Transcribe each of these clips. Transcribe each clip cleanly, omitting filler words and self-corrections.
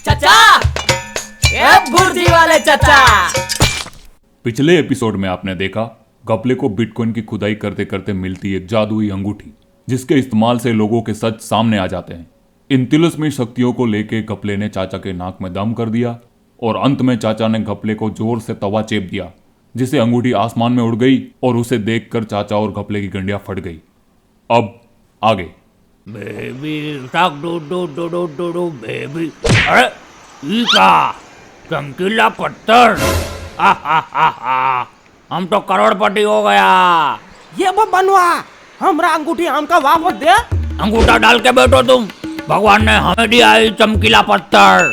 चचा, ये भुर्जी वाले चचा। पिछले एपिसोड में आपने देखा घपले को बिटकॉइन की खुदाई करते करते मिलती एक जादुई अंगूठी, जिसके इस्तेमाल से लोगों के सच सामने आ जाते हैं। इन तिलस्मी शक्तियों को लेके घपले ने चाचा के नाक में दम कर दिया और अंत में चाचा ने घपले को जोर से तवा चेप दिया, जिसे अंगूठी आसमान में उड़ गई और उसे देखकर चाचा और घपले की गंडियां फट गई। अब आगे। Baby talk doo doo doo doo doo doo baby. अरे ई का चमकीला पत्थर। हम तो करोड़पति हो गया। ये बनवा हमरा अंगूठी हमका वापस दे। अंगूठा डाल के बैठो तुम। भगवान ने हमें दिया है चमकीला पत्थर।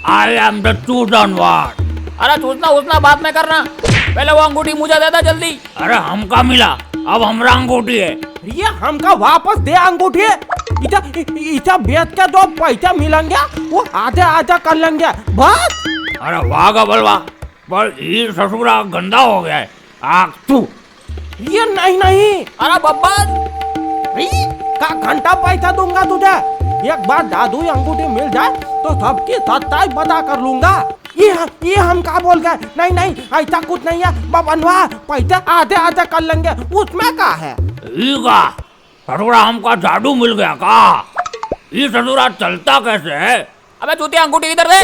I am the chosen one. अरे चूसना उसना बात में करना, पहले वो अंगूठी मुझे दे दे जल्दी। अरे हमका मिला, अब हमरा अंगूठी है। ये हमका वापस दे अंगूठी। इतना बेच के जो पैसा मिलेंगे वो आधे आधे कर लेंगे बस। अरे वाह गबलवा, पर ये ससुरा गंदा हो गया है। आग तू। ये नहीं। अरे बब्बर, का घंटा पैसा दूंगा तुझे। एक बार दादू अंगूठी मिल जाए तो सबकी सच्चाई पता कर लूंगा। ये हम का बोल गए। नहीं ऐसा कुछ नहीं है बनवा, पैसा आधे आधे कर लेंगे, उसमें का है। का ससुरा हमका जादू मिल गया का। ये ससुरा चलता कैसे है। अबे चूतिया अंगूठी इधर दे,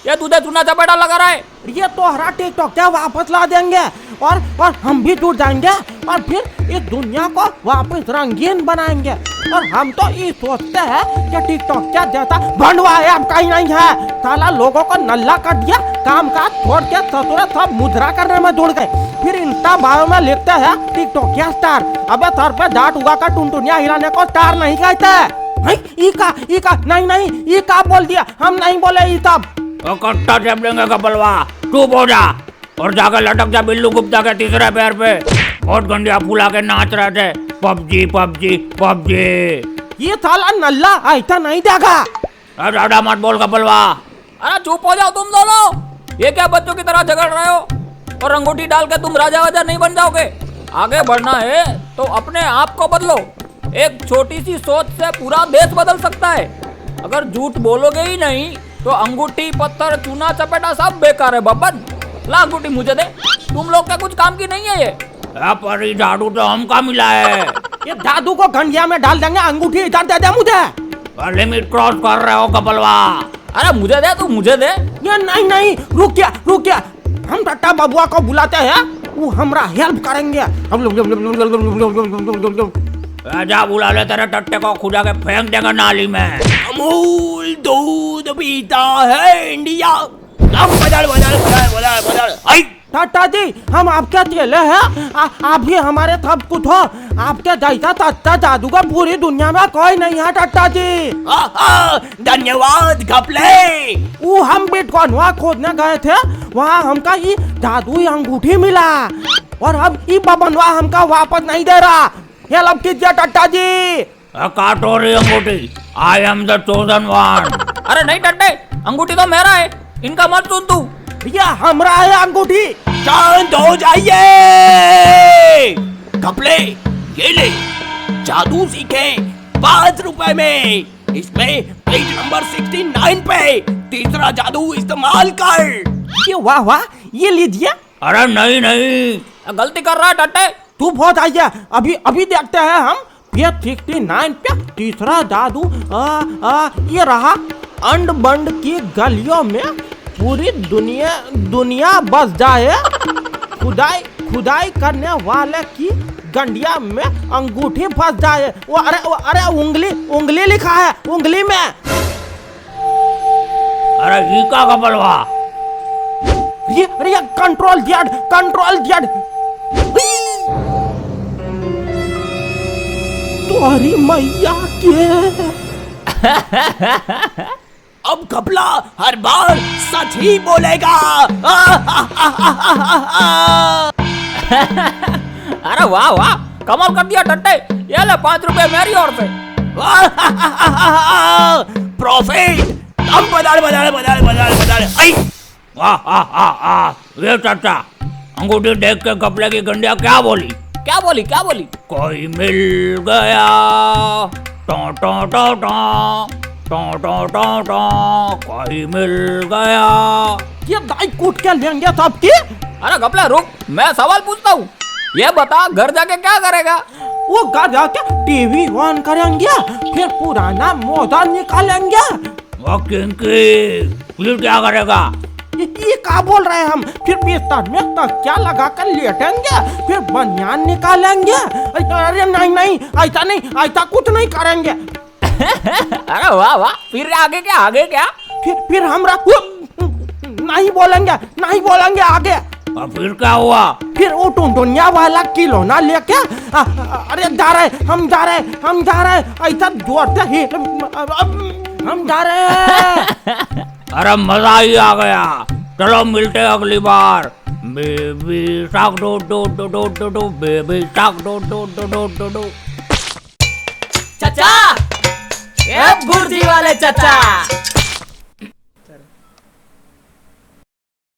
ये तुझे चूना चपेटा लगा रहा है। ये तो हरा टिकटॉक क्या वापस ला देंगे और हम भी जुड़ जाएंगे और फिर इस दुनिया को वापस रंगीन बनाएंगे। और हम तो ये सोचते हैं कि टिकटॉक क्या जैसा भंडवा है अब कहीं नहीं है। साला लोगों को नल्ला कर दिया, काम काज छोड़ के ससुरे सब मुद्रा करने में जुड़ गए। फिर इंस्टा बायो में लिखते हैं टिकटॉक क्या स्टार। अबे सर पे जाट उगा कर टुनटुनिया हिलाने को स्टार नहीं कहते। इका नहीं ये का बोल दिया, हम नहीं बोले ये सब। कट्टा चेप देंगे कपलवा, चुप हो जा और जाकर लटक जा बिल्लू गुप्ता के तीसरे पैर पे। बहुत गंडिया फुला के नाच रहे थे, पबजी पबजी पबजी। ये साला नल्ला ऐसा नहीं देगा। ज्यादा मत बोल कपलवा। अरे चुप हो जाओ तुम दोनों, ये क्या बच्चों की तरह झगड़ रहे हो। और अंगूठी डाल के तुम राजा वाजा नहीं बन जाओगे। आगे बढ़ना है तो अपने आप को बदलो। एक छोटी सी सोच से पूरा देश बदल सकता है। अगर झूठ बोलोगे ही नहीं तो अंगूठी पत्थर चूना चपेटा सब बेकार है। बब्बन ला अंगूठी मुझे दे, तुम लोग का कुछ काम की नहीं है ये। पर ये जादू तो हमका मिला है। ये दादू को गंडिया में डाल देंगे, अंगूठी इधर दे दे मुझे। लिमिट क्रॉस कर रहे हो कपलवा। अरे मुझे दे, तू मुझे दे। ये नहीं रुक गया। हम टट्टा बबुआ को बुलाते हैं, वो हमरा हेल्प करेंगे। जा बुला ले, तेरे टट्टे को खुदा के फेंक देगा नाली में। अमूल दूध पीता है इंडिया। टाटा जी, हम आपके चेले हैं, आप ही हमारे सब कुछ हो। आपके जैसा सच्चा जादूगर पूरी दुनिया में कोई नहीं है टाटा जी। धन्यवाद घपले। वो हम बिटकॉइन वहाँ खोदने गए थे, वहाँ हमका ये जादुई अंगूठी मिला और अब ये बबनवा हमका वापस नहीं दे रहा। हेल्प कीजिए टाटा जी। काटो रे अंगूठी। I am the chosen one. अरे नहीं टट्टे, अंगूठी तो मेरा है, इनका मत सुन तू। ये हमरा है अंगूठी। शांत हो जाइए। घपले ये ले, जादू सीखे 5 रुपए में। इसमें पेज नंबर 69 पे तीसरा जादू इस्तेमाल कर। ये वाह, ये लीजिए। अरे नहीं, गलती कर रहा है टट्टे। तू बहुत आइए, अभी देखते हैं हम। ये 69 पे तीसरा जादू ये रहा। अंड बंड की गलियों में पूरी दुनिया बस जाए। खुदाई करने वाले की गंडिया में अंगूठी फंस जाए। अरे उंगली लिखा है, उंगली में। अरे ये का कपलवा। ये कंट्रोल जेड। तुम्हारी मैया के। अब घपला हर बार सच ही बोलेगा। अरे वाह, कमाल कर दिया टट्टे। ये ले 5 रुपए मेरी ओर से। प्रॉफिट। अब बदल। आई ये चाचा, अंगूठी देख के घपले की गंडिया क्या बोली। क्या बोली? कोई मिल गया। टो टो टो टो। टो टो टो टो कोई मिल गया। ये दाई कूट के लेंगे सबकी। अरे घपला रुक, मैं सवाल पूछता हूँ। ये बता, घर जाके क्या करेगा? वो घर जाके टीवी ऑन करेंगे, फिर पुराना मॉडल निकालेंगे। वो किंकी फिर क्या करेगा? ये क्या बोल रहे हैं हम? फिर बिस्तर में तकिया लगा कर लेटेंगे, फिर बनियान निकालेंगे। अरे नहीं नहीं, ऐसा नहीं, ऐसा कुछ नहीं करेंगे। अरे वाह वाह, फिर आगे क्या, आगे क्या? फिर हम नहीं बोलेंगे, नहीं बोलेंगे आगे। और फिर क्या हुआ? फिर वो टुनटुनिया वाला खिलौना लेके अरे जा रहे, हम जा रहे, हम जा रहे, ऐसा जोर से हिल, हम जा रहे हैं। अरे मजा ही आ गया। चलो मिलते हैं अगली बार। Baby shark doo doo doo doo doo doo, baby shark doo doo doo doo doo doo. चाचा, ये भुर्जी वाले चाचा।